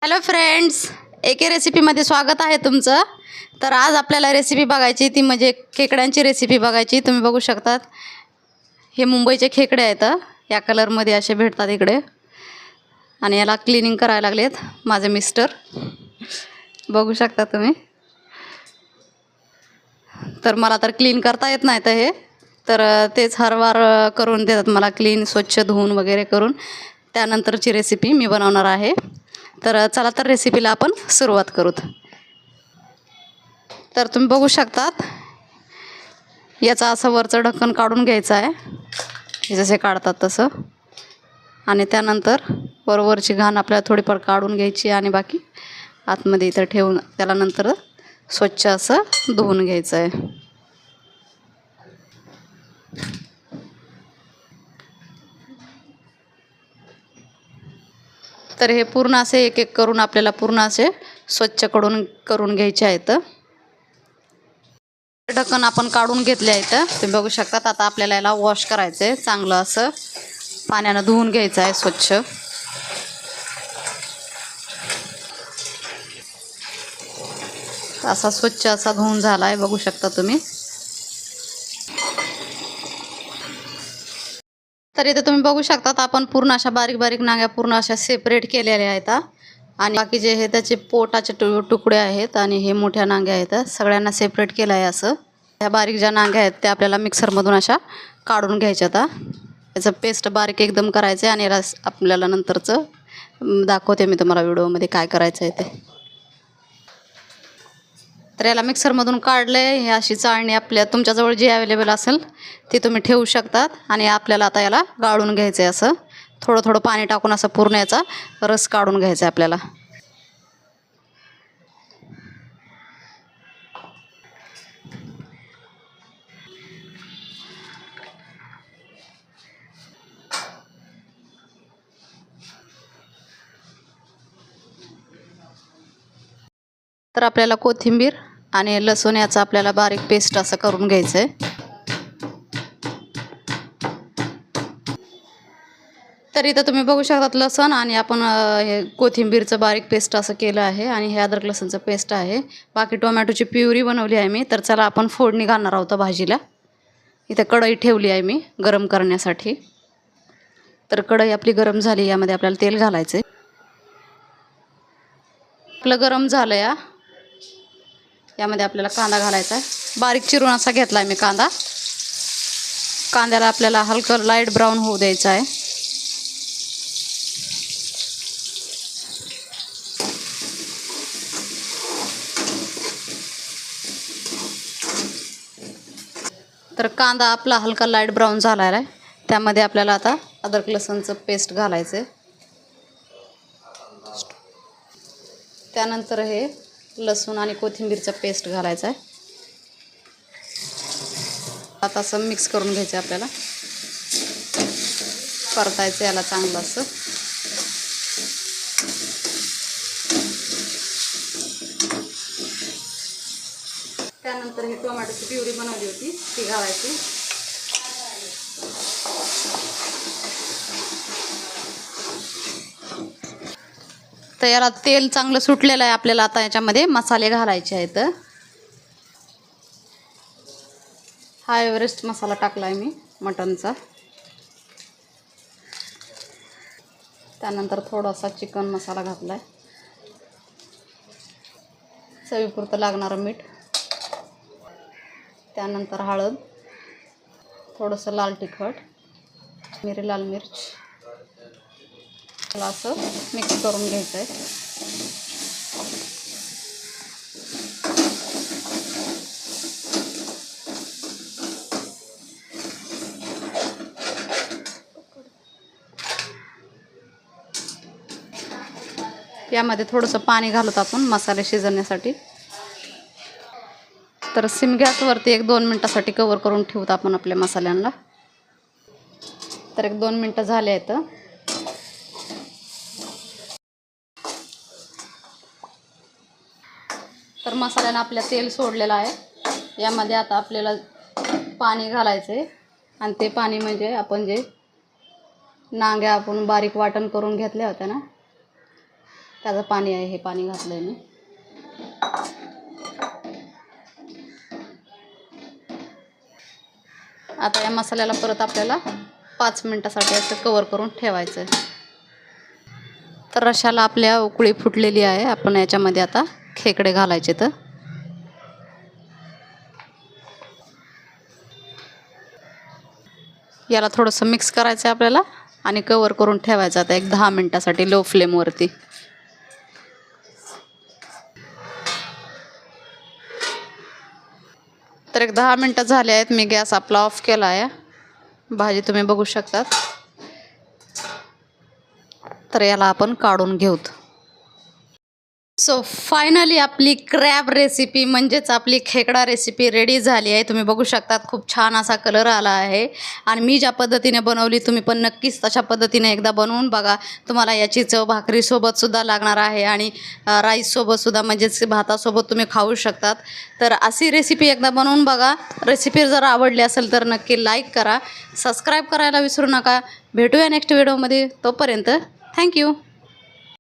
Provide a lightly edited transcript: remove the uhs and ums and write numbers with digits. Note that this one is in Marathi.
हॅलो फ्रेंड्स, एके रेसिपीमध्ये स्वागत आहे तुमचं. तर आज आपल्याला रेसिपी बघायची ती म्हणजे खेकड्यांची रेसिपी बघायची. तुम्ही बघू शकतात हे मुंबईचे खेकडे आहेत. या कलरमध्ये असे भेटतात इकडे आणि याला क्लिनिंग करायला लागलेत माझे मिस्टर. बघू शकता तुम्ही. तर मला तर क्लीन करता येत नाही तर तेच हरवार करून देतात मला, क्लीन स्वच्छ धुवून वगैरे करून. त्यानंतरची रेसिपी मी बनवणार आहे. तर चला तर रेसिपीला आपण सुरुवात करूत. तर तुम्ही बघू शकतात याचं असं वरचं ढक्कन काढून घ्यायचं आहे, हे जसे काढतात तसं. आणि त्यानंतर वरची घाण आपल्याला थोडीफार काढून घ्यायची आणि बाकी आतमध्ये इथं ठेवून त्याला नंतर स्वच्छ असं धुवून घ्यायचं आहे. तर हे पूर्ण असे एक एक करून आपल्याला पूर्ण असे स्वच्छ करून घ्यायचे आहेत. ढक्कन आपण काढून घेतले आहेत. तुम्ही बघू शकतात. आता आपल्याला याला वॉश करायचं आहे, चांगलं असं पाण्यानं धुवून घ्यायचं आहे स्वच्छ. असा स्वच्छ असा धुवून झाला आहे, बघू शकता तुम्ही. तर इथे तुम्ही बघू शकतात आपण पूर्ण अशा बारीक बारीक नांग्या पूर्ण अशा सेपरेट केलेल्या आहेत. आणि बाकी जे हे त्याचे पोटाचे तुकडे आहेत आणि हे मोठ्या नांग्या आहेत, सगळ्यांना सेपरेट केलं आहे असं. ह्या बारीक ज्या नांग्या आहेत त्या आपल्याला मिक्सरमधून अशा काढून घ्यायच्या. आता याचं पेस्ट बारीक एकदम करायचं आहे आणि रस आपल्याला नंतरचं दाखवते मी तुम्हाला व्हिडिओमध्ये काय करायचं आहे ते. तर याला मिक्सरमधून काढले. हे अशी चाळणी आपल्या तुमच्याजवळ जी अवेलेबल असेल ती तुम्ही ठेवू शकतात. आणि आपल्याला आता याला गाळून घ्यायचं आहे, असं थोडं थोडं पाणी टाकून असं पूर्ण याचा रस काढून घ्यायचा आहे आपल्याला. तर आपल्याला कोथिंबीर आणि लसूण याचा आपल्याला बारीक पेस्ट असं करून घ्यायचं आहे. तर इथं तुम्ही बघू शकतात लसूण आणि आपण हे कोथिंबीरचं बारीक पेस्ट असं केलं आहे आणि हे अद्रक लसूणचं पेस्ट आहे. बाकी टोमॅटोची प्युरी बनवली आहे मी. तर चला आपण फोडणी घालणार आहोत भाजीला. इथं कढई ठेवली आहे मी गरम करण्यासाठी. तर कढई आपली गरम झाली, यामध्ये आपल्याला तेल घालायचं आहे. आपलं गरम झालं यामध्ये आपल्याला कांदा घालायचा आहे. बारीक चिरून असा घेतला आहे मी कांदा. कांद्याला आपल्याला हलकं लाईट ब्राऊन होऊ द्यायचं आहे. तर कांदा आपला हलका लाईट ब्राऊन झाला आहे. त्यामध्ये आपल्याला आता अद्रक लसूणचं पेस्ट घालायचं आहे. त्यानंतर हे लसूण आणि कोथिंबीरचं पेस्ट घालायचं आहे. आता असं मिक्स करून घ्यायचं आपल्याला. परतायचं याला चांगलं असं. त्यानंतर ही टोमॅटोची प्युरी बनवली होती ती घालायची. तर याला तेल चांगलं सुटलेलं आहे. आपल्याला आता याच्यामध्ये मसाले घालायचे आहेत. हा एव्हरेस्ट मसाला टाकला आहे मी मटनचा. त्यानंतर थोडासा चिकन मसाला घातला आहे. चवीपुरतं लागणारं मीठ. त्यानंतर हळद, थोडंसं लाल तिखट, लाल मिर्च. त्याला असं मिक्स करून घ्यायचं आहे. यामध्ये थोडंसं पाणी घालत आपण मसाले शिजवण्यासाठी. तर सिम गॅसवरती 1-2 मिनटासाठी कवर करून ठेवतो आपण आपल्या मसाल्यांना. तर 1-2 मिनटं झाले आहेत. तर मसाल्यानं आपल्या तेल सोडलेलं आहे. यामध्ये आता आपल्याला पाणी घालायचं आहे. आणि ते पाणी म्हणजे आपण जे नांग्या आपण बारीक वाटण करून घेतल्या होत्या ना त्याचं पाणी आहे, हे पाणी घातलं आहे मी. आता या मसाल्याला परत आपल्याला 5 मिनटासाठी असं कवर करून ठेवायचं आहे. तर रश्श्याला आपल्या उकळी फुटलेली आहे. आपण याच्यामध्ये आता खेकडे घालायचे. तर याला थोडंसं मिक्स करायचं आहे आपल्याला आणि कवर करून ठेवायचं आता एक 10 मिनटासाठी लो फ्लेमवरती. तर एक 10 मिनटं झाले आहेत. मी गॅस आपला ऑफ केला आहे. भाजी तुम्ही बघू शकतात. तर याला आपण काढून घेऊत. सो फायनली आपली क्रॅब रेसिपी म्हणजेच आपली खेकडा रेसिपी रेडी झाली आहे. तुम्ही बघू शकतात खूप छान असा कलर आला आहे. आणि मी ज्या पद्धतीने बनवली तुम्ही पण नक्कीच तशा पद्धतीने एकदा बनवून बघा. तुम्हाला याची चव भाकरीसोबतसुद्धा लागणार आहे आणि राईससोबतसुद्धा म्हणजेच भातासोबत तुम्ही खाऊ शकतात. तर अशी रेसिपी एकदा बनवून बघा. रेसिपी जर आवडली असेल तर नक्की लाईक करा, सबस्क्राईब करायला विसरू नका. भेटूया नेक्स्ट व्हिडिओमध्ये. तोपर्यंत थँक्यू.